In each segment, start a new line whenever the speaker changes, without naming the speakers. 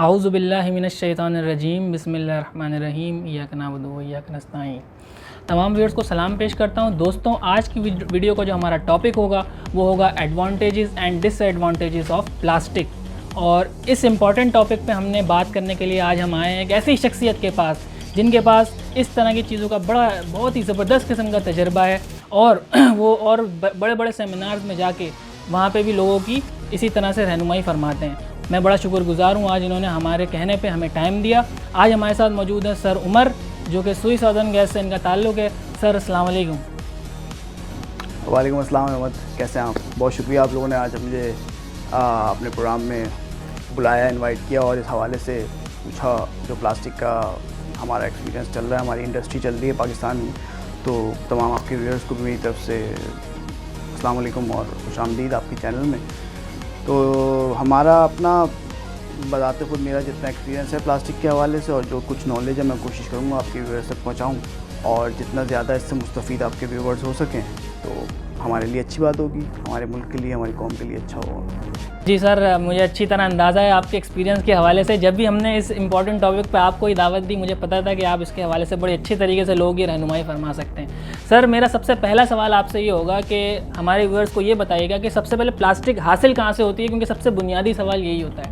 आऊज़ु बिल्लाहि मिनश शैतानिर रजीम बिस्मिल्लाहिर्रहमानिर्रहीम इय्याका नअबुदु व इय्याका नस्तईन। तमाम व्यूअर्स को सलाम पेश करता हूं। दोस्तों, आज की वीडियो का जो हमारा टॉपिक होगा वो होगा advantages and disadvantages of plastic. और इस इम्पॉर्टेंट टॉपिक पे हमने बात करने के लिए आज हम आए हैं एक ऐसी शख्सियत के पास जिनके पास इस तरह की चीज़ों का बहुत ही ज़बरदस्त किस्म का तजर्बा है और वो और बड़े बड़े सेमिनार्स में जाके वहाँ पे भी लोगों की इसी तरह से रहनुमाई फरमाते हैं। मैं बड़ा शुक्रगुज़ार हूँ आज इन्होंने हमारे कहने पे हमें टाइम दिया। आज हमारे साथ मौजूद हैं सर उमर, जो कि सुई साउदर्न गैस से इनका ताल्लुक़ है। सर अस्सलाम वालेकुम।
वालेकुम अस्सलाम अहमद, कैसे हैं आप? बहुत शुक्रिया आप लोगों ने आज मुझे अपने प्रोग्राम में बुलाया, इनवाइट किया और इस हवाले से पूछा जो प्लास्टिक का हमारा एक्सपीरियंस चल रहा है, हमारी इंडस्ट्री चल रही है पाकिस्तान में। तो तमाम आपके व्यूअर्स को भी मेरी तरफ से अस्सलाम वालेकुम और खुशामदीद आपके चैनल में। तो हमारा अपना बताते खुद मेरा जितना एक्सपीरियंस है प्लास्टिक के हवाले से और जो कुछ नॉलेज है मैं कोशिश करूँगा आपके व्यूअर्स तक पहुँचाऊँ और जितना ज़्यादा इससे मुस्तफ़ीद आपके व्यूअर्स हो सकें तो हमारे लिए अच्छी बात होगी, हमारे मुल्क के लिए, हमारी कौम के लिए अच्छा होगा।
जी सर, मुझे अच्छी तरह अंदाज़ा है आपके एक्सपीरियंस के हवाले से। जब भी हमने इस इम्पॉर्टेंट टॉपिक पे आपको ही दावत दी, मुझे पता था कि आप इसके हवाले से बड़े अच्छी तरीके से लोगों की रहनुमाई फरमा सकते हैं। सर, मेरा सबसे पहला सवाल आपसे ये होगा कि हमारे व्यूअर्स को ये बताइएगा कि सबसे पहले प्लास्टिक हासिल कहाँ से होती है, क्योंकि सबसे बुनियादी सवाल यही होता है।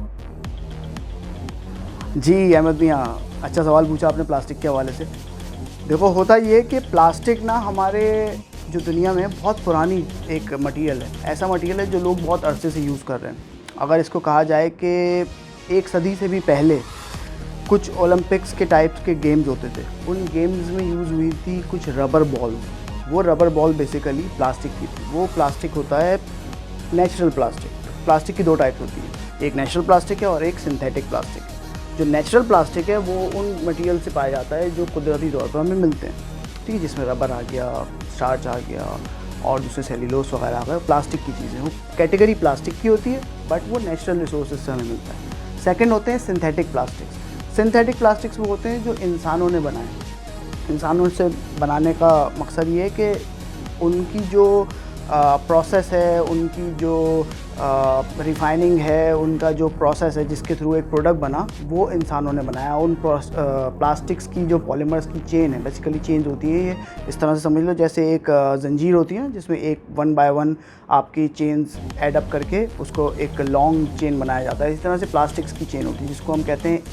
जी अहमद मियाँ, अच्छा सवाल पूछा आपने प्लास्टिक के हवाले से। देखो, होता ये कि प्लास्टिक ना हमारे जो दुनिया में बहुत पुरानी एक मटेरियल है, ऐसा मटेरियल है जो लोग बहुत अरसे से यूज़ कर रहे हैं। अगर इसको कहा जाए कि एक सदी से भी पहले कुछ ओलंपिक्स के टाइप्स के गेम्स होते थे, उन गेम्स में यूज़ हुई थी कुछ रबर बॉल। वो रबर बॉल बेसिकली प्लास्टिक की थी। वो प्लास्टिक होता है नेचुरल प्लास्टिक। प्लास्टिक की दो टाइप्स होती है, एक नेचुरल प्लास्टिक है और एक सिंथेटिक प्लास्टिक है। जो नेचुरल प्लास्टिक है वो उन मटेरियल से पाया जाता है जो कुदरती तौर पर हमें मिलते हैं, ठीक है, जिसमें रबर आ गया, स्टार्च आ गया और दूसरे सेल्यूलोस वगैरह आ गया। प्लास्टिक की चीज़ें, वो कैटेगरी प्लास्टिक की होती है बट वो नेचुरल रिसोर्सेज से हमें मिलता है। सेकंड होते हैं सिंथेटिक प्लास्टिक्स। सिंथेटिक प्लास्टिक्स वो होते हैं जो इंसानों ने बनाए। इंसानों से बनाने का मकसद ये है कि उनकी जो प्रोसेस है, उनकी जो रिफाइनिंग है, उनका जो प्रोसेस है जिसके थ्रू एक प्रोडक्ट बना, वो इंसानों ने बनाया। उन प्लास्टिक्स की जो पॉलीमर्स की चेन है, बेसिकली चेन्स होती है, ये इस तरह से समझ लो जैसे एक जंजीर होती है जिसमें एक 1 बाय 1 आपकी चेन्स ऐड अप करके उसको एक लॉन्ग चेन बनाया जाता है। इस तरह से प्लास्टिक्स की चेन होती है जिसको हम कहते हैं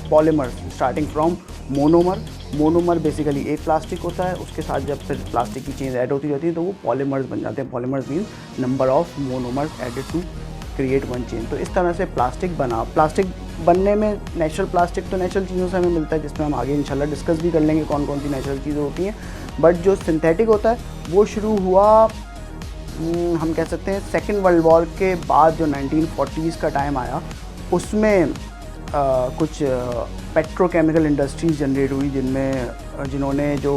polymers, starting from monomer. Monomer basically एक प्लास्टिक होता है, उसके साथ जब फिर प्लास्टिक की चेंज ऐड होती जाती है तो वो पॉलीमर्स बन जाते हैं। Polymers means number of monomers added to create one chain. तो इस तरह से प्लास्टिक बना। प्लास्टिक बनने में नेचुरल प्लास्टिक तो नेचुरल चीज़ों से हमें मिलता है, जिसमें हम आगे इंशाल्लाह डिस्कस भी कर लेंगे कौन कौन सी नेचुरल चीज़ें होती हैं। बट जो सिंथेटिक होता है वो शुरू हुआ हम कह सकते हैं सेकेंड वर्ल्ड वॉर के बाद। जो 1940s का टाइम आया उसमें कुछ पेट्रोकेमिकल इंडस्ट्रीज़ जनरेट हुई जिन्होंने जो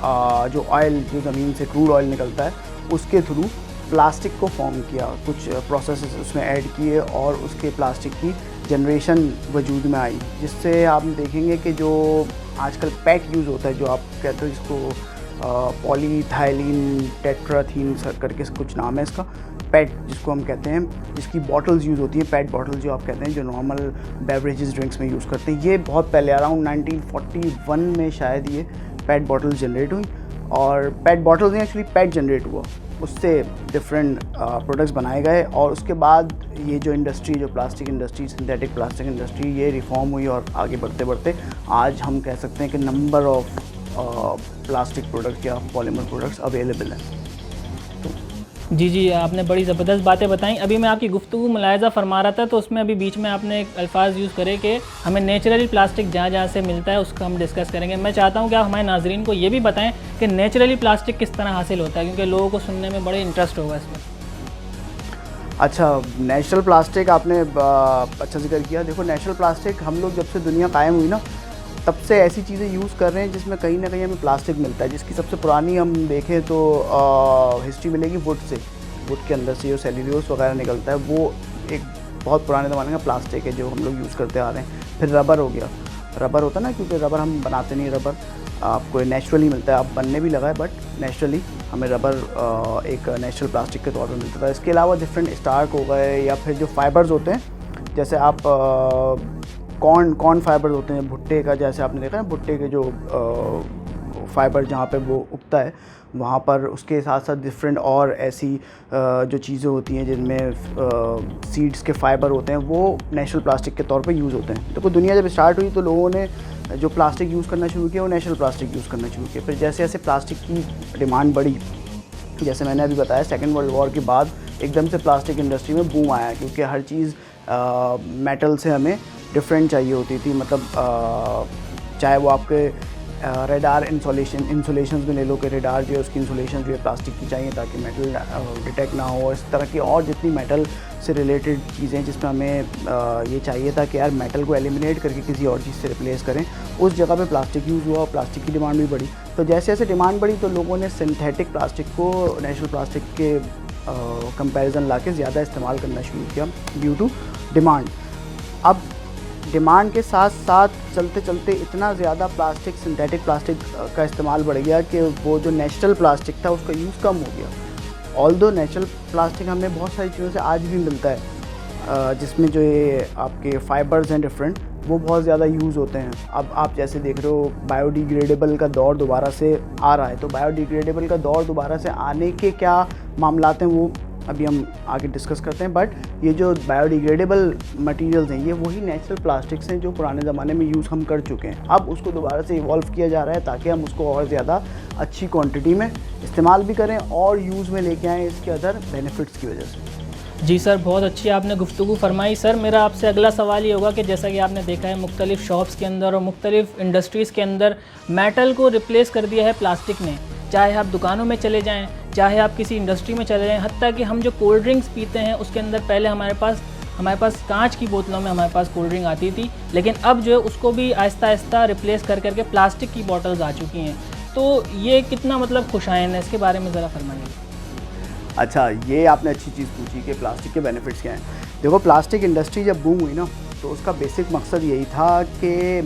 ऑयल, जो ज़मीन से क्रूड ऑयल निकलता है, उसके थ्रू प्लास्टिक को फॉर्म किया। कुछ प्रोसेसेस उसमें ऐड किए और उसके प्लास्टिक की जनरेशन वजूद में आई, जिससे आप देखेंगे कि जो आजकल पैट यूज़ होता है, जो आप कहते हो जिसको पॉलीथाइलिन टेट्राथीन करके कुछ नाम है इसका, पैट जिसको हम कहते हैं, जिसकी बॉटल्स यूज़ होती हैं, पैट बॉटल्स जो आप कहते हैं, जो नॉर्मल बेवरेजेस ड्रिंक्स में यूज़ करते हैं, ये बहुत पहले अराउंड 1941 में शायद ये पैट बॉटल्स जनरेट हुई। और पैट बॉटल्स नहीं, एक्चुअली पैट जनरेट हुआ, उससे डिफरेंट प्रोडक्ट्स बनाए गए और उसके बाद ये जो इंडस्ट्री, जो plastic industry, synthetic plastic industry, ये रिफॉर्म हुई और आगे बढ़ते बढ़ते आज हम कह सकते हैं कि नंबर ऑफ प्लास्टिक प्रोडक्ट या पॉलीमर प्रोडक्ट्स अवेलेबल हैं।
जी, आपने बड़ी ज़बरदस्त बातें बताई। अभी मैं आपकी गुफ्तगू मुलाहिज़ा फरमा रहा था तो उसमें अभी बीच में आपने एक अल्फाज यूज़ करे कि हमें नेचुरली प्लास्टिक जहाँ जहाँ से मिलता है उसका हम डिस्कस करेंगे। मैं चाहता हूँ कि आप हमारे नाज़रीन को ये भी बताएं कि नेचुरली प्लास्टिक किस तरह हासिल होता है, क्योंकि लोगों को सुनने में बड़े इंटरेस्ट होगा इसमें।
अच्छा, नेचुरल प्लास्टिक आपने अच्छा जिक्र किया। देखो, नेचुरल प्लास्टिक हम लोग जब से दुनिया कायम हुई ना, तब से ऐसी चीज़ें यूज़ कर रहे हैं जिसमें कहीं ना कहीं हमें प्लास्टिक मिलता है। जिसकी सबसे पुरानी हम देखें तो हिस्ट्री मिलेगी वुड से। वुड के अंदर से जो सेल्यूलोस वगैरह निकलता है वो एक बहुत पुराने ज़माने का प्लास्टिक है जो हम लोग यूज़ करते आ रहे हैं। फिर रबर हो गया। रबर होता है ना, क्योंकि रबर हम बनाते नहीं, रबर आपको नेचुरली मिलता है। आप बनने भी लगा है बट नेचुरली हमें रबर एक नेचुरल प्लास्टिक के तौर पर मिलता था। इसके अलावा डिफरेंट स्टार्क हो गए या फिर जो फाइबर्स होते हैं, जैसे आप कॉर्न फाइबर होते हैं, भुट्टे का, जैसे आपने देखा है भुट्टे के जो फाइबर जहाँ पे वो उगता है वहाँ पर, उसके साथ साथ डिफरेंट और ऐसी जो चीज़ें होती हैं जिनमें सीड्स के फाइबर होते हैं, वो नेचुरल प्लास्टिक के तौर पे यूज़ होते हैं। तो दुनिया जब स्टार्ट हुई तो लोगों ने जो प्लास्टिक यूज़ करना शुरू किया वो नेचुरल प्लास्टिक यूज़ करना शुरू किया। फिर जैसे जैसे प्लास्टिक की डिमांड बढ़ी, जैसे मैंने अभी बताया सेकेंड वर्ल्ड वॉर के बाद एकदम से प्लास्टिक इंडस्ट्री में बूम आया, क्योंकि हर चीज़ मेटल से हमें डिफरेंट चाहिए होती थी। मतलब चाहे वो आपके रेडार इंसुलेशन में ले लो कि रेडार जो है उसकी इंसुलेशन जो है प्लास्टिक की चाहिए ताकि मेटल डिटेक्ट ना हो। इस तरह की और जितनी मेटल से रिलेटेड चीज़ें जिसमें हमें ये चाहिए था कि यार मेटल को एलिमिनेट करके किसी और चीज़ से रिप्लेस करें, उस जगह पे प्लास्टिक यूज़ हुआ और प्लास्टिक की डिमांड भी बढ़ी। तो जैसे जैसे डिमांड बढ़ी तो लोगों ने सिंथेटिक प्लास्टिक को नेचुरल प्लास्टिक के कंपैरिजन ला के ज़्यादा इस्तेमाल करना शुरू किया ड्यू टू डिमांड। अब डिमांड के साथ साथ चलते चलते इतना ज़्यादा प्लास्टिक, सिंथेटिक प्लास्टिक का इस्तेमाल बढ़ गया कि वो जो नेचुरल प्लास्टिक था उसका यूज़ कम हो गया। ऑल्दो नेचुरल प्लास्टिक हमें बहुत सारी चीज़ों से आज भी मिलता है, जिसमें जो ये आपके फाइबर्स हैं डिफरेंट, वो बहुत ज़्यादा यूज़ होते हैं। अब आप जैसे देख रहे हो बायोडिग्रेडेबल का दौर दोबारा से आ रहा है, तो बायोडिग्रेडेबल का दौर दोबारा से आने के क्या मामलात हैं वो अभी हम आगे डिस्कस करते हैं। बट ये जो बायोडिग्रेडेबल मटेरियल्स हैं ये वही नेचुरल प्लास्टिक्स हैं जो पुराने ज़माने में यूज़ हम कर चुके हैं। अब उसको दोबारा से इवॉल्व किया जा रहा है ताकि हम उसको और ज़्यादा अच्छी क्वांटिटी में इस्तेमाल भी करें और यूज़ में लेके आएँ इसके अदर बेनिफिट्स की वजह से।
जी सर, बहुत अच्छी आपने गुफ्तगू फरमाई। सर मेरा आपसे अगला सवाल ये होगा कि जैसा कि आपने देखा है मुख्तलिफ़ शॉप्स के अंदर और मुख्तलिफ़ इंडस्ट्रीज़ के अंदर मेटल को रिप्लेस कर दिया है प्लास्टिक ने। चाहे आप दुकानों में चले जाएं, चाहे आप किसी इंडस्ट्री में चले जाएं, हत्ता कि हम जो कोल्ड ड्रिंक्स पीते हैं उसके अंदर पहले हमारे पास कांच की बोतलों में हमारे पास कोल्ड ड्रिंक आती थी, लेकिन अब जो है उसको भी आहिस्ता आहिस्ता रिप्लेस कर करके प्लास्टिक की बॉटल्स आ चुकी हैं। तो ये कितना मतलब खुशाइन है, इसके बारे में ज़रा फरमाइए।
अच्छा, ये आपने अच्छी चीज़ पूछी कि प्लास्टिक के बेनिफिट्स क्या हैं। देखो, प्लास्टिक इंडस्ट्री जब बूम हुई ना तो उसका बेसिक मकसद यही था कि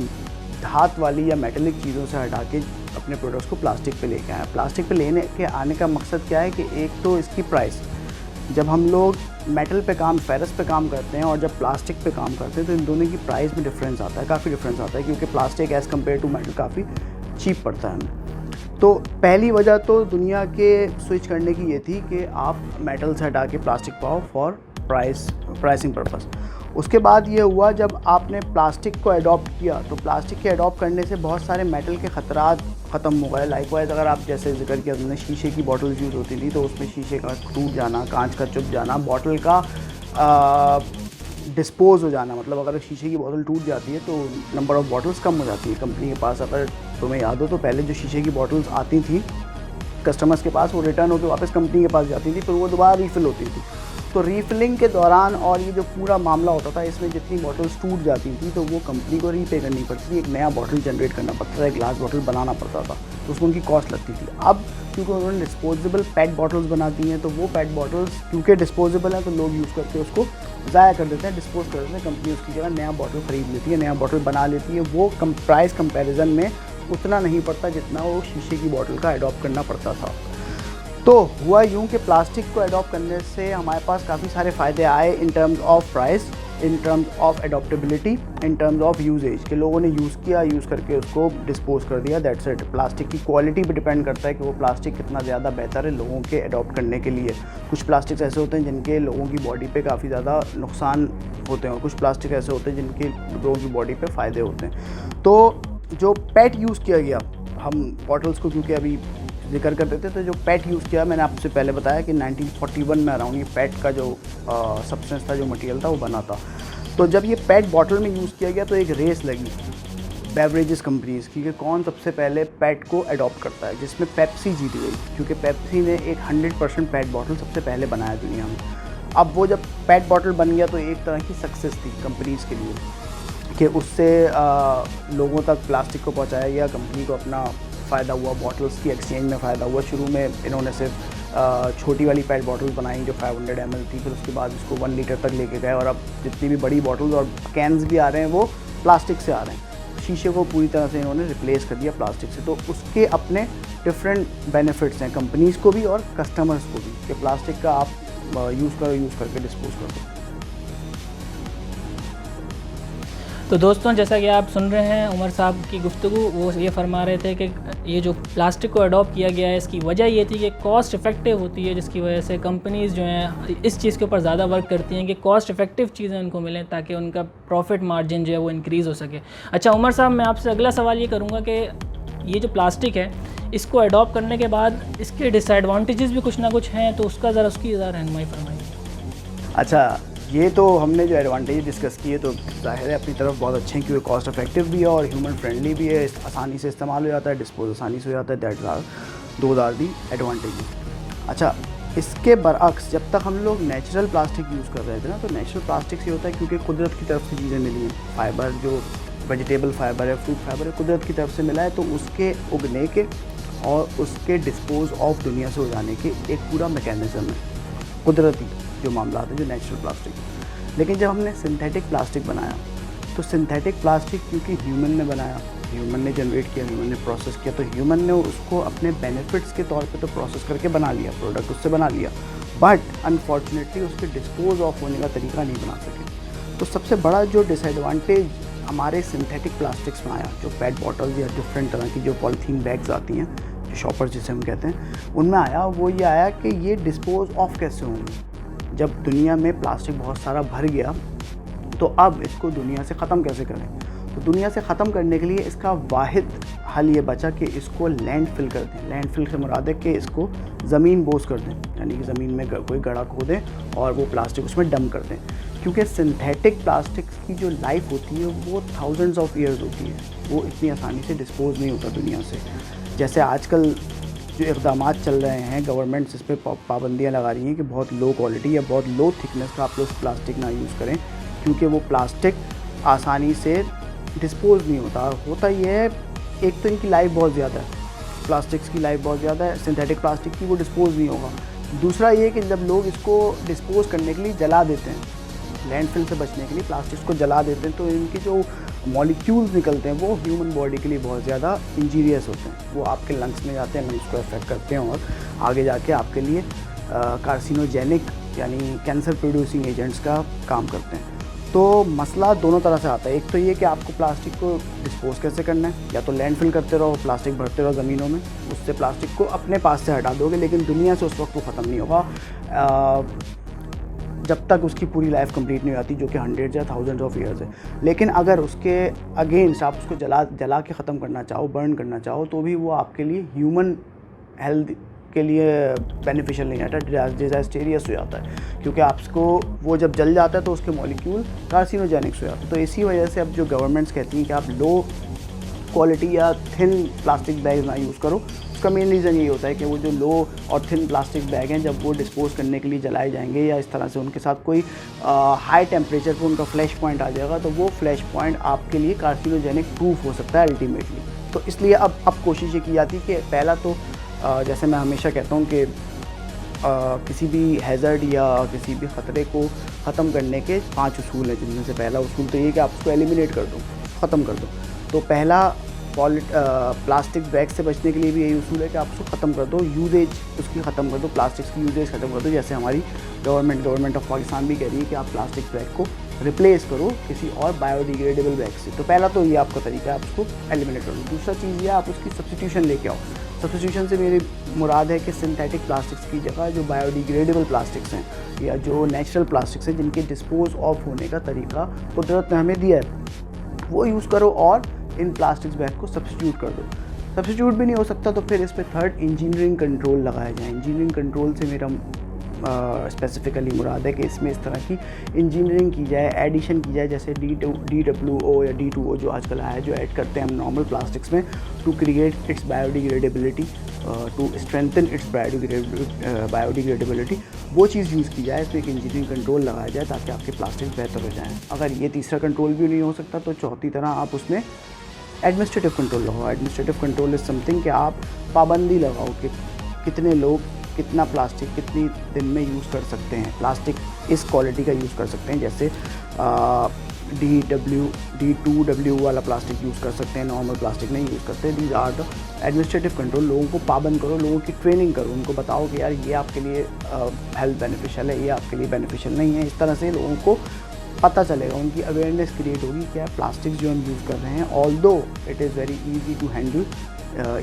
धात वाली या मेटेलिक चीज़ों से हटा के अपने प्रोडक्ट्स को प्लास्टिक पे लेके आए। प्लास्टिक पे लेने के आने का मकसद क्या है कि एक तो इसकी प्राइस, जब हम लोग मेटल पे काम, फेरस पे काम करते हैं और जब प्लास्टिक पे काम करते हैं तो इन दोनों की प्राइस में डिफरेंस आता है, काफ़ी डिफरेंस आता है, क्योंकि plastic as compare to metal काफ़ी चीप पड़ता है हमें। तो पहली वजह तो दुनिया के स्विच करने की ये थी कि आप मेटल से हटा के प्लास्टिक पाओ फॉर प्राइसिंग पर्पस। उसके बाद ये हुआ जब आपने प्लास्टिक को अडॉप्ट किया तो प्लास्टिक के अडॉप्ट करने से बहुत सारे मेटल के ख़तरात ख़त्म हो गए। लाइकवाइज अगर आप जैसे जिक्र किया तुमने, शीशे की बॉटल्स यूज़ होती थी तो उसमें शीशे का टूट जाना, कांच का चुभ जाना, बॉटल का डिस्पोज हो जाना, मतलब अगर शीशे की बोतल टूट जाती है तो नंबर ऑफ़ बॉटल्स कम हो जाती है कंपनी के पास। अगर तुम्हें याद हो तो पहले जो शीशे की बॉटल्स आती थी कस्टमर्स के पास, वो रिटर्न होकर वापस कंपनी के पास जाती थी, फिर वो दोबारा रीफ़िल होती थी। तो रीफिलिंग के दौरान और ये जो पूरा मामला होता था, इसमें जितनी बॉटल्स टूट जाती थी तो वो कंपनी को रीपे करनी पड़ती थी, एक नया बॉटल जनरेट करना पड़ता था, एक ग्लास बॉटल बनाना पड़ता था, तो उसमें उनकी कॉस्ट लगती थी। अब क्योंकि उन्होंने डिस्पोजेबल पेट बॉटल्स बना दी हैं तो वो पेट बॉटल्स क्योंकि डिस्पोजेबल हैं तो लोग यूज़ करके उसको ज़ाया कर देते हैं, डिस्पोज कर देते हैं। कंपनी उसकी जगह नया बॉटल ख़रीद लेती है, नया बॉटल बना लेती है। वो प्राइस कंपैरिजन में उतना नहीं पड़ता जितना वो शीशे की बॉटल का अडॉप्ट करना पड़ता था। तो हुआ यूँ कि प्लास्टिक को अडॉप्ट करने से हमारे पास काफ़ी सारे फ़ायदे आए in terms of price, in terms of adoptability, in terms of usage, के लोगों ने यूज़ किया, यूज़ करके उसको डिस्पोज कर दिया, दैट्स इट। प्लास्टिक की क्वालिटी पे डिपेंड करता है कि वो प्लास्टिक कितना ज़्यादा बेहतर है लोगों के अडॉप्ट करने के लिए। कुछ प्लास्टिक्स ऐसे होते हैं जिनके लोगों की बॉडी पे काफ़ी ज़्यादा नुकसान होते हैं और कुछ प्लास्टिक ऐसे होते हैं जिनके लोगों की बॉडी पे फ़ायदे होते हैं। तो जो पेट यूज़ किया गया, हम बॉटल्स को क्योंकि अभी जिक्र कर देते तो जो पेट यूज़ किया, मैंने आपसे पहले बताया कि 1941 में अराउंड ये पेट का जो सब्सटेंस था, जो मटेरियल था वो बना था। तो जब ये पेट बॉटल में यूज़ किया गया तो एक रेस लगी बेवरेजेस कंपनीज़ की कि कौन सबसे पहले पेट को अडॉप्ट करता है, जिसमें पेप्सी जीत गई, क्योंकि पेप्सी ने एक 100% पेट बॉटल सबसे पहले बनाया दुनिया में। अब वो जब पेट बॉटल बन गया तो एक तरह की सक्सेस थी कंपनीज़ के लिए कि उससे लोगों तक प्लास्टिक को पहुँचाया गया, कंपनी को अपना फ़ायदा हुआ, बॉटल्स की एक्सचेंज में फ़ायदा हुआ। शुरू में इन्होंने सिर्फ छोटी वाली पेट बॉटल्स बनाई जो 500 ml थी, फिर उसके बाद इसको 1 लीटर तक लेके गए और अब जितनी भी बड़ी बॉटल्स और कैंस भी आ रहे हैं वो प्लास्टिक से आ रहे हैं। शीशे को पूरी तरह से इन्होंने रिप्लेस कर दिया प्लास्टिक से। तो उसके अपने डिफरेंट बेनिफिट्स हैं कंपनीज़ को भी और कस्टमर्स को भी कि प्लास्टिक का आप यूज़ करके डिस्पोज कर दो।
तो दोस्तों, जैसा कि आप सुन रहे हैं उमर साहब की गुफ्तगू, वो ये फरमा रहे थे कि ये जो प्लास्टिक को अडॉप्ट किया गया है, इसकी वजह ये थी कि कॉस्ट इफ़ेक्टिव होती है, जिसकी वजह से कंपनीज़ जो हैं इस चीज़ के ऊपर ज़्यादा वर्क करती हैं कि कॉस्ट इफ़ेक्टिव चीज़ें उनको मिलें ताकि उनका प्रॉफिट मार्जिन जो है वो इंक्रीज़ हो सके। अच्छा उमर साहब, मैं आपसे अगला सवाल ये करूँगा कि ये जो प्लास्टिक है, इसको अडॉप्ट करने के बाद इसके डिसएडवांटेजेस भी कुछ ना कुछ हैं, तो उसकी ज़रा रहनुमाई फरमाइए।
अच्छा, ये तो हमने जो एडवांटेज डिस्कस किए तो ज़ाहिर है अपनी तरफ बहुत अच्छे हैं, क्योंकि कॉस्ट इफेक्टिव भी है और ह्यूमन फ्रेंडली भी है, आसानी से इस्तेमाल हो जाता है, डिस्पोज आसानी से हो जाता है। दैट आर दो आर दी एडवांटेज। अच्छा, इसके बरअक्स जब तक हम लोग नेचुरल प्लास्टिक यूज़ कर रहे थे ना, तो नेचुरल प्लास्टिक से होता है क्योंकि कुदरत की तरफ से चीज़ें मिली हैं, फाइबर जो वेजिटेबल फाइबर है, फ्रूट फाइबर है, कुदरत की तरफ से मिला है, तो उसके उगने के और उसके डिस्पोज ऑफ दुनिया से हो जाने के एक पूरा मैकेनिज़्म है, कुदरती जो मामला है, जो नेचुरल प्लास्टिक। लेकिन जब हमने सिंथेटिक प्लास्टिक बनाया, तो सिंथेटिक प्लास्टिक क्योंकि ह्यूमन ने बनाया, ह्यूमन ने जनरेट किया, ह्यूमन ने प्रोसेस किया, तो ह्यूमन ने उसको अपने बेनिफिट्स के तौर पे तो प्रोसेस करके बना लिया, प्रोडक्ट उससे बना लिया, बट अनफॉर्चुनेटली उसके डिस्पोज ऑफ होने का तरीका नहीं बना सके। तो सबसे बड़ा जो डिसएडवांटेज हमारे सिंथेटिक प्लास्टिक्स में आया, जो पेट बॉटल्स या डिफरेंट तरह की जो पॉलीथीन बैग्स आती हैं, जो शॉपर्स जिसे हम कहते हैं, उनमें आया, वो ये आया कि ये डिस्पोज ऑफ कैसे होंगे। जब दुनिया में प्लास्टिक बहुत सारा भर गया, तो अब इसको दुनिया से ख़त्म कैसे करें। तो दुनिया से ख़त्म करने के लिए इसका वाहिद हल ये बचा कि इसको लैंडफिल कर दें। लैंडफिल से मुराद है कि इसको ज़मीन बोस कर दें, यानी कि ज़मीन में कोई गड्ढा खोदें और वो प्लास्टिक उसमें डंप कर दें, क्योंकि सिंथेटिक प्लास्टिक की जो लाइफ होती है वो थाउजेंड्स ऑफ ईयर्स होती है, वो इतनी आसानी से डिस्पोज नहीं होता दुनिया से। जैसे आजकल जो इक़दाम चल रहे हैं, गवर्नमेंट्स इस पर पाबंदियाँ लगा रही हैं कि बहुत लो क्वालिटी या बहुत लो थिकनेस का आप लोग प्लास्टिक ना यूज़ करें, क्योंकि वो प्लास्टिक आसानी से डिस्पोज नहीं होता। होता ये है, एक तो इनकी लाइफ बहुत ज़्यादा है, प्लास्टिक्स की लाइफ बहुत ज़्यादा है, सिंथेटिक प्लास्टिक की, वो डिस्पोज नहीं होगा। दूसरा ये कि जब लोग इसको डिस्पोज करने के लिए जला देते हैं, लैंडफिल से बचने के लिए प्लास्टिक्स को जला देते हैं, तो इनकी जो मॉलिक्यूल्स निकलते हैं वो ह्यूमन बॉडी के लिए बहुत ज़्यादा इंजीरियस होते हैं, वो आपके लंग्स में जाते हैं, लंग्स को अफेक्ट करते हैं और आगे जाके आपके लिए कार्सिनोजेनिक यानी कैंसर प्रोड्यूसिंग एजेंट्स का काम करते हैं। तो मसला दोनों तरह से आता है। एक तो ये कि आपको प्लास्टिक को डिस्पोज कैसे करना है, या तो लैंडफिल करते रहो, प्लास्टिक भरते रहो ज़मीनों में, उससे प्लास्टिक को अपने पास से हटा दोगे, लेकिन दुनिया से उस वक्त वो ख़त्म नहीं होगा जब तक उसकी पूरी लाइफ कंप्लीट नहीं हो जाती, जो कि हंड्रेड्स या थाउजेंड्स ऑफ ईयर्स है। लेकिन अगर उसके अगेंस्ट आप उसको जला के ख़त्म करना चाहो, बर्न करना चाहो, तो भी वो आपके लिए ह्यूमन हेल्थ के लिए बेनिफिशियल नहीं आता, डिजास्टेरियस हो जाता है, क्योंकि आपको वो जब जल जाता है तो उसके मॉलिक्यूल कार्सिनोजेनिक्स हो जाते हैं। तो इसी वजह से अब जो गवर्नमेंट्स कहती हैं कि आप लो क्वालिटी या थिन प्लास्टिक बैग ना यूज़ करो, उसका मेन रीज़न यही होता है कि वो जो लो और थिन प्लास्टिक बैग हैं, जब वो डिस्पोज करने के लिए जलाए जाएंगे या इस तरह से उनके साथ कोई हाई टेम्परेचर पर उनका फ्लैश पॉइंट आ जाएगा, तो वो फ्लैश पॉइंट आपके लिए कार्सिनोजेनिक प्रूफ हो सकता है अल्टीमेटली। तो इसलिए अब कोशिश ये की जाती है कि पहला तो जैसे मैं हमेशा कहता हूँ कि किसी भी हैज़र्ड या किसी भी ख़तरे को ख़त्म करने के 5 उसूल हैं, जिनमें से पहला उसूल तो ये कि आप उसको एलिमिनेट कर दो, ख़त्म कर दो। तो पहला प्लास्टिक बैग से बचने के लिए भी यही उसूल है कि आप उसको ख़त्म कर दो, यूजेज उसकी ख़त्म कर दो, प्लास्टिक्स की यूजेज ख़त्म कर दो। जैसे हमारी गवर्नमेंट ऑफ पाकिस्तान भी कह रही है कि आप प्लास्टिक बैग को रिप्लेस करो किसी और बायोडिग्रेडेबल बैग से। तो पहला तो ये आपका तरीका है, आप उसको एलिमिनेट कर दो। दूसरा चीज़ ये आप उसकी सब्स्टिट्यूशन लेके आओ। सब्स्टिट्यूशन से मेरी मुराद है कि सिंथेटिक प्लास्टिक्स की जगह जो बायोडिग्रेडेबल प्लास्टिक्स हैं या जो नेचुरल प्लास्टिक्स हैं, जिनके डिस्पोज ऑफ होने का तरीका कुदरत ने हमें दिया है, वो यूज़ करो और इन प्लास्टिक्स बैग को सब्स्टिट्यूट कर दो। सब्स्टिट्यूट भी नहीं हो सकता तो फिर इस पर थर्ड इंजीनियरिंग कंट्रोल लगाया जाए। इंजीनियरिंग कंट्रोल से मेरा स्पेसिफ़िकली मुराद है कि इसमें इस तरह की इंजीनियरिंग की जाए, एडिशन की जाए, जैसे DWO या D2O जो आजकल आया है, जो ऐड करते हैं हम नॉर्मल प्लास्टिक्स में to create its biodegradability, to strengthen its biodegradability, वो चीज़ यूज़ की जाए। इस पर एक इंजीनियरिंग कंट्रोल लगाया जाए ताकि आपके प्लास्टिक बेहतर हो जाएँ। अगर ये तीसरा कंट्रोल भी नहीं हो सकता तो चौथी तरह आप उसमें एडमिनिस्ट्रेटिव कंट्रोल लगाओ। एडमिनिस्ट्रेटिव कंट्रोल इज़ समथिंग कि आप पाबंदी लगाओ कि कितने लोग कितना प्लास्टिक कितनी दिन में यूज़ कर सकते हैं, प्लास्टिक इस क्वालिटी का यूज़ कर सकते हैं, जैसे D2W वाला प्लास्टिक यूज़ कर सकते हैं, नॉर्मल प्लास्टिक नहीं यूज़ करते। These are the administrative control. लोगों को पाबंद करो, लोगों की ट्रेनिंग करो, उनको बताओ कि यार ये आपके लिए हेल्थ बेनिफिशियल है, ये आपके लिए बेनिफिशियल नहीं है। इस तरह से लोगों को पता चलेगा, उनकी अवेयरनेस क्रिएट होगी क्या प्लास्टिक जो हम यूज़ कर रहे हैं, although it is very easy to handle,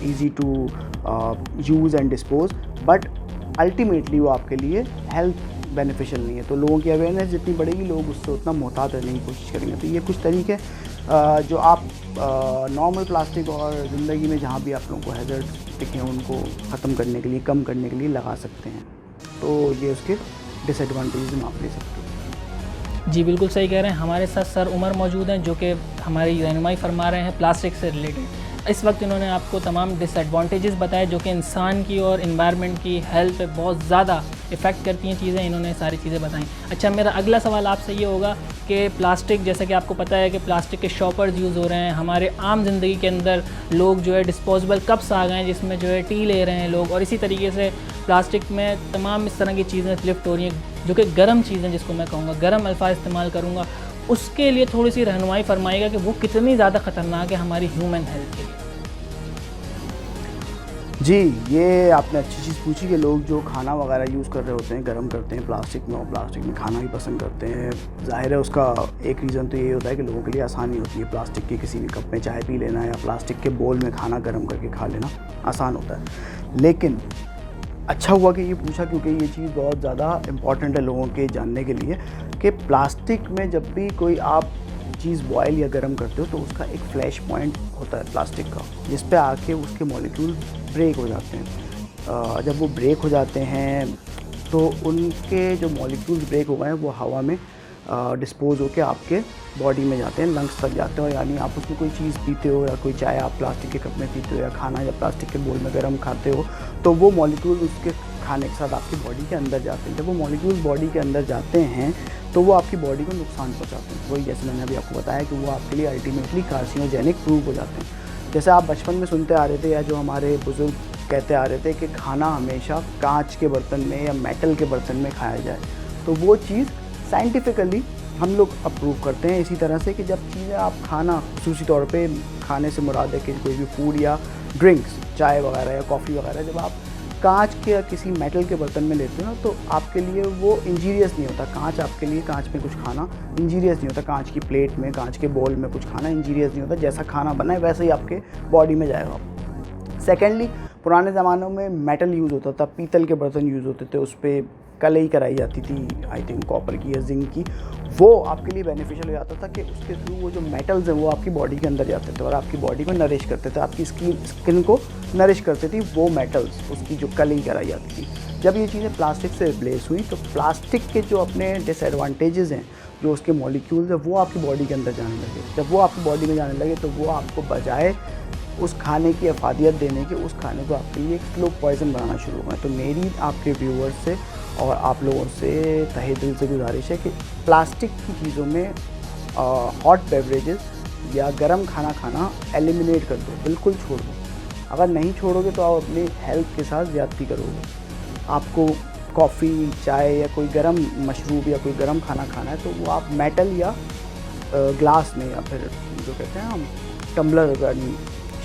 easy to use and dispose, but ultimately वो आपके लिए हेल्थ बेनिफिशियल नहीं है। तो लोगों की अवेयरनेस जितनी बढ़ेगी, लोग उससे उतना मोहतात रहने की कोशिश करेंगे। तो ये कुछ तरीके जो आप नॉर्मल प्लास्टिक और ज़िंदगी में जहाँ भी आप लोगों को हैज़र्ड दिखें उनको ख़त्म करने के लिए, कम करने के लिए लगा सकते हैं। तो ये उसके डिसएडवांटेज हम आप ले सकते हैं।
जी बिल्कुल सही कह रहे हैं। हमारे साथ सर उमर मौजूद हैं जो कि हमारी रहनुमाई फरमा रहे हैं प्लास्टिक से रिलेटेड। इस वक्त इन्होंने आपको तमाम डिसएडवांटेजेस बताए जो कि इंसान की और इन्वायरमेंट की हेल्थ पे बहुत ज़्यादा इफ़ेक्ट करती हैं चीज़ें, इन्होंने सारी चीज़ें बताई। अच्छा, मेरा अगला सवाल आपसे ये होगा कि प्लास्टिक, जैसे कि आपको पता है कि प्लास्टिक के शॉपर्स यूज़ हो रहे हैं हमारे आम ज़िंदगी के अंदर, लोग जो है डिस्पोजेबल कप्स आ गए हैं जिसमें जो है टी ले रहे हैं लोग, और इसी तरीके से प्लास्टिक में तमाम इस तरह की चीज़ें लिफ्ट हो रही हैं जो कि गर्म चीज़ें, जिसको मैं कहूँगा गर्म अल्फाज इस्तेमाल करूँगा, उसके लिए थोड़ी सी रहनुमाई फरमाइएगा कि वो कितनी ज़्यादा ख़तरनाक है हमारी ह्यूमन हेल्थ के लिए।
जी, ये आपने अच्छी चीज़ पूछी कि लोग जो खाना वगैरह यूज़ कर रहे होते हैं, गर्म करते हैं प्लास्टिक में, और प्लास्टिक में खाना भी पसंद करते हैं। ज़ाहिर है उसका एक रीज़न तो ये होता है कि लोगों के लिए आसानी होती है, प्लास्टिक के किसी भी कप में चाय पी लेना या प्लास्टिक के बोल में खाना गर्म करके खा लेना आसान होता है। लेकिन अच्छा हुआ कि ये पूछा, क्योंकि ये चीज़ बहुत ज़्यादा इम्पॉर्टेंट है लोगों के जानने के लिए कि प्लास्टिक में जब भी कोई आप चीज़ बॉयल या गर्म करते हो तो उसका एक फ्लैश पॉइंट होता है प्लास्टिक का, जिस पे आके उसके मॉलिक्यूल ब्रेक हो जाते हैं। जब वो ब्रेक हो जाते हैं तो उनके जो मॉलिक्यूल्स ब्रेक हो गए हैं वो हवा में डिस्पोज होके आपके बॉडी में जाते हैं, लंग्स तक जाते हैं। और यानी आप उसमें कोई चीज़ पीते हो या कोई चाय आप प्लास्टिक के कप में पीते हो या खाना या प्लास्टिक के बोल में गर्म खाते हो, तो वो मॉलिक्यूल उसके खाने के साथ आपकी बॉडी के अंदर जाते हैं। जब वो मॉलिक्यूल्स बॉडी के अंदर जाते हैं तो वो आपकी बॉडी को नुकसान पहुंचाते हैं। वही जैसे मैंने अभी आपको बताया कि वो आपके लिए अल्टीमेटली कार्सिनोजेनिक प्रूव हो जाते हैं। जैसे आप बचपन में सुनते आ रहे थे या जो हमारे बुज़ुर्ग कहते आ रहे थे कि खाना हमेशा कांच के बर्तन में या मेटल के बर्तन में खाया जाए, तो वो चीज़ साइंटिफिकली हम लोग अप्रूव करते हैं। इसी तरह से कि जब चीज़ें आप खाना, खुसूसी तौर पे खाने से मुराद है कि कोई भी फूड या ड्रिंक्स, चाय वगैरह या कॉफ़ी वगैरह, जब आप कांच के या किसी मेटल के बर्तन में लेते हो ना, तो आपके लिए वो इंजीरियस नहीं होता। कांच आपके लिए, कांच में कुछ खाना इंजीरियस नहीं होता। कांच की प्लेट में, कांच के बोल में कुछ खाना इंजीरियस नहीं होता। जैसा खाना बना है वैसे ही आपके बॉडी में जाएगा। सेकेंडली, पुराने ज़मानों में मेटल यूज़ होता था, पीतल के बर्तन यूज़ होते थे, उस पर कलई कराई जाती थी, आई थिंक कॉपर की या जिंक की। वो आपके लिए बेनिफिशियल हो जाता था कि उसके थ्रू वो जो मेटल्स हैं वो आपकी बॉडी के अंदर जाते थे और आपकी बॉडी को नरिश करते थे, आपकी स्किन को नरिश करती थी वो मेटल्स, उसकी जो कलई कराई जाती थी। जब ये चीज़ें प्लास्टिक से रिप्लेस हुई तो प्लास्टिक के जो अपने डिसएडवांटेजेस हैं, जो उसके मॉलिक्यूल्स हैं, वो आपकी बॉडी के अंदर जाने लगे। जब वो आपकी बॉडी में जाने लगे तो वो आपको बजाय उस खाने की अफादियत देने के, उस खाने को आपके लिए एक स्लो पॉइजन बनाना शुरू हुआ। तो मेरी आपके व्यूअर्स से और आप लोगों से तहे दिल से गुजारिश है कि प्लास्टिक की चीज़ों में हॉट बेवरेजेस या गर्म खाना खाना एलिमिनेट कर दो, बिल्कुल छोड़ दो। अगर नहीं छोड़ोगे तो आप अपनी हेल्थ के साथ ज़्यादती करोगे। आपको कॉफ़ी, चाय या कोई गर्म मशरूब या कोई गर्म खाना खाना है तो वो आप मेटल या ग्लास में या फिर जो कहते हैं हम टम्बलर,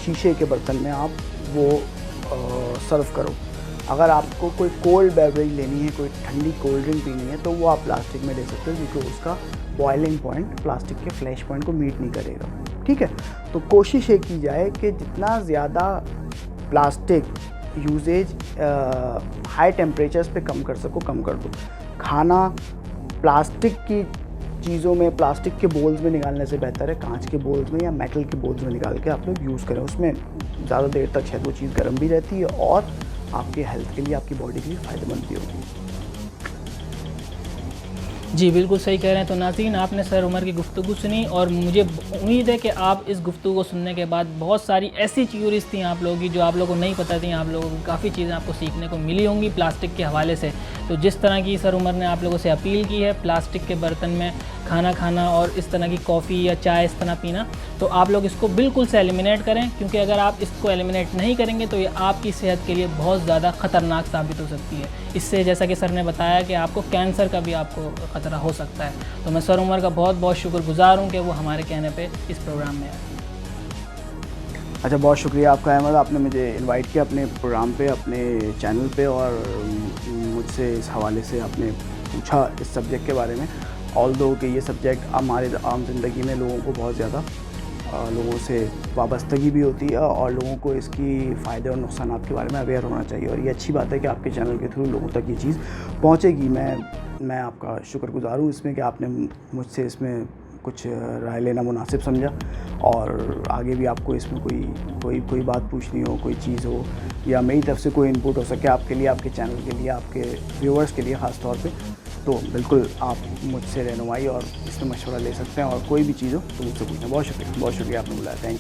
शीशे के बर्तन में आप वो सर्व करो। अगर आपको कोई कोल्ड बेवरेज लेनी है, कोई ठंडी कोल्ड ड्रिंक पीनी है, तो वो आप प्लास्टिक में ले सकते हो, क्योंकि उसका बॉइलिंग पॉइंट प्लास्टिक के फ्लैश पॉइंट को मीट नहीं करेगा। ठीक है, तो कोशिश ये की जाए कि जितना ज़्यादा प्लास्टिक यूजेज हाई टेम्परेचर्स पे कम कर सको कम कर दो। खाना प्लास्टिक की चीज़ों में, प्लास्टिक के बोल्स में निकालने से बेहतर है कांच के बोल्स में या मेटल के बोल्स में निकाल के आप लोग यूज़ करें। उसमें ज़्यादा देर तक शायद वो चीज़ गर्म भी रहती है और आपके हेल्थ के लिए, आपकी बॉडी के लिए फ़ायदेमंद भी होगी।
जी बिल्कुल सही कह रहे हैं। तो नाज़रीन, आपने सर उमर की गुफ्तगू सुनी और मुझे उम्मीद है कि आप इस गुफ्तगू को सुनने के बाद बहुत सारी ऐसी थ्योरीज थी आप लोगों की जो आप लोगों को नहीं पता थी, आप लोगों को काफ़ी चीज़ें आपको सीखने को मिली होंगी प्लास्टिक के हवाले से। तो जिस तरह की सर उमर ने आप लोगों से अपील की है प्लास्टिक के बर्तन में खाना खाना और इस तरह की कॉफ़ी या चाय इस तरह पीना, तो आप लोग इसको बिल्कुल से एलिमिनेट करें, क्योंकि अगर आप इसको एलिमिनेट नहीं करेंगे तो ये आपकी सेहत के लिए बहुत ज़्यादा ख़तरनाक साबित हो सकती है। इससे जैसा कि सर ने बताया कि आपको कैंसर का भी आपको ख़तरा हो सकता है। तो मैं सर उमर का बहुत बहुत शुक्रगुजार हूँ कि वो हमारे कहने पे इस प्रोग्राम में आए।
अच्छा, बहुत शुक्रिया आपका अहमद, आपने मुझे इनवाइट किया अपने प्रोग्राम पे, अपने चैनल पे, और मुझसे इस हवाले से आपने पूछा इस सब्जेक्ट के बारे में। ऑल्दो कि ये सब्जेक्ट हमारे आम ज़िंदगी में लोगों को बहुत ज़्यादा लोगों से वाबस्तगी भी होती है और लोगों को इसकी फ़ायदे और नुकसान के बारे में अवेयर होना चाहिए। और ये अच्छी बात है कि आपके चैनल के थ्रू लोगों तक ये चीज़ पहुँचेगी। मैं आपका शुक्रगुज़ार हूँ इसमें कि आपने मुझसे इसमें कुछ राय लेना मुनासिब समझा, और आगे भी आपको इसमें कोई बात पूछनी हो, कोई चीज़ हो, या मेरी तरफ से कोई इनपुट हो सके आपके लिए, आपके चैनल के लिए, आपके व्यूअर्स के लिए ख़ास तौर पे, तो बिल्कुल आप मुझसे रहनुमाई और इसमें मशवरा ले सकते हैं। और कोई भी चीज़ हो तो मुझसे पूछना। बहुत शुक्रिया आपने बुलाया। Thank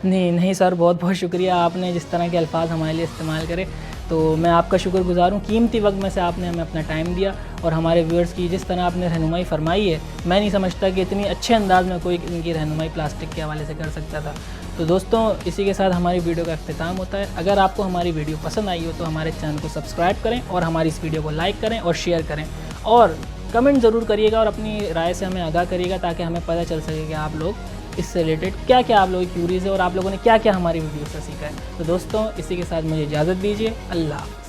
you.
नहीं सर, बहुत बहुत शुक्रिया, आपने जिस तरह के अल्फाज हमारे लिए इस्तेमाल करे तो मैं आपका शुक्रगुज़ार हूँ। कीमती वक्त में से आपने हमें अपना टाइम दिया और हमारे व्यूअर्स की जिस तरह आपने रहनुमाई फरमाई है, मैं नहीं समझता कि इतनी अच्छे अंदाज में कोई इनकी रहनुमाई प्लास्टिक के हवाले से कर सकता था। तो दोस्तों, इसी के साथ हमारी वीडियो का अख्तिताम होता है। अगर आपको हमारी वीडियो पसंद आई हो तो हमारे चैनल को सब्सक्राइब करें और हमारी इस वीडियो को लाइक करें और शेयर करें, और कमेंट ज़रूर करिएगा और अपनी राय से हमें आगाह करिएगा, ताकि हमें पता चल सके कि आप लोग इससे रिलेटेड क्या आप लोगों की क्यूरीज़ है और आप लोगों ने क्या हमारी वीडियो से सीखा है। तो दोस्तों, इसी के साथ मुझे इजाज़त दीजिए। अल्लाह।